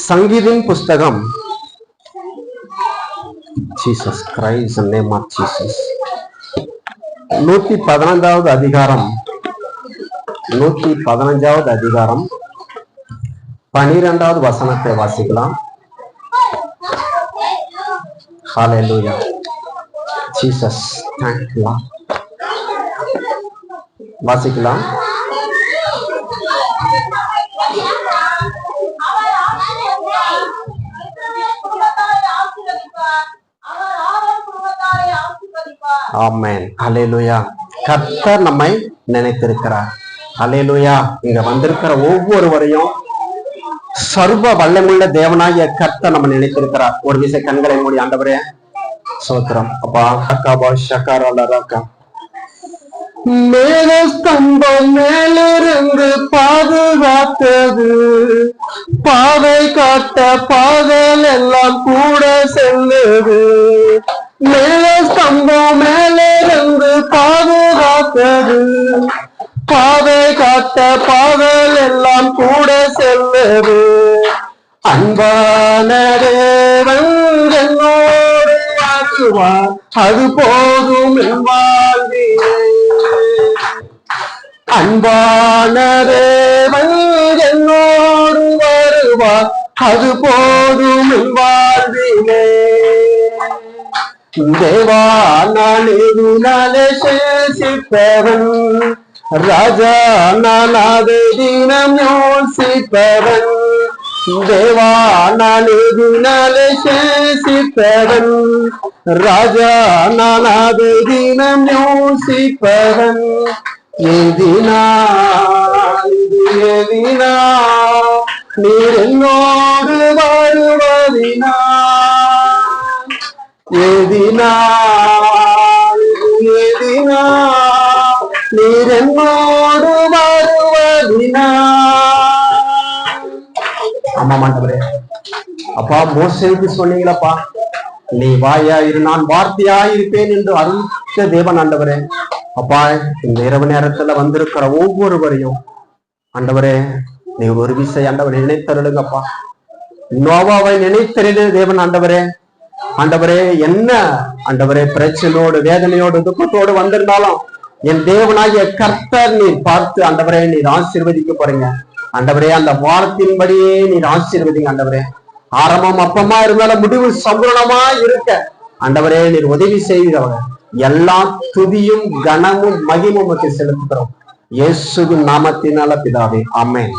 சங்கீதின் புஸ்தகம் Jesus Christ name of Jesus 115வது அதிகாரம் 12வது வசனத்தை வாசிக்கலாம். Hallelujah Jesus thank you. வாசிக்கலாம். ஆமென். ஹல்லேலூயா. கர்த்தர் நம்மை நினைத்திருக்கிறார். ஹல்லேலூயா. இங்க வந்திருக்கிற ஒவ்வொருவரையும் சர்வ வல்லமுள்ள தேவனாகிய கர்த்தர் நம்ம நினைத்திருக்கிறார். ஒரு விஷயம் கண்களை மூடி ஆண்டவரே சோத்திரம் அப்பா அக்காபா ஷக்காரா மேலஸ்தம்பம் மேலிருந்து பாதுகாத்தது, பாதை காட்ட பாதல் எல்லாம் கூட செல்லுது. மேலஸ்தம்பம் மேலிருந்து பாதுகாத்தது, பாதை காட்ட பாதல் எல்லாம் கூட செல்லுது. அன்பான தேவன் என்னோடு ஆக்குவார், அது போதும் என் வாழ்விலே. அன்பான தேவன் என்னோடு வருவார், அது போதும் என் வாழ்விலே. தேவா நான் இதுனாலே சேசிப்பவன், ராஜா நான் அதை தினம் யோசிப்பவன். தேவா நான் இதுனாலே சேசிப்பவன், ராஜா நான் அதை தினம் யோசிப்பவன். எதினா எதினா நீர் என்னோடு வருவதினா, எதினா எதினா நீர் என்னோடு வருவதினா. ஆமா ஆண்டவரே, அப்பா மோசேக்கு சொன்னீங்களப்பா, நீ வாயா இரு நான் வார்த்தையா இருப்பேன் என்று அருள்த்த தேவன் ஆண்டவரே. அப்பா இந்த இரவு நேரத்துல வந்திருக்கிற ஒவ்வொருவரையும் ஆண்டவரே நீ ஒரு விஷயம் ஆண்டவரை நினைத்தருளுங்கப்பா. நோவாவை நினைத்தருளு தேவன் ஆண்டவரே. ஆண்டவரே என்ன ஆண்டவரே பிரச்சனையோடு வேதனையோடு துக்கத்தோடு வந்திருந்தாலும் என் தேவனாகிய கர்த்தர் நீர் பார்த்து ஆண்டவரே நீர் ஆசீர்வதிக்க போறீங்க ஆண்டவரே. அந்த வார்த்தையின்படியே நீர் ஆசீர்வதிங்க ஆண்டவரே. ஆரம்பம் அப்பமா இருந்தாலும் முடிவு சம்பூர்ணமா இருக்க ஆண்டவரே நீர் உதவி செய்கிறவங்க. எல்லா துதியும் கனமும் மகிமும் செலுத்துகிறோம் இயேசுவின் நாமத்தினால பிதாவே, ஆமென்.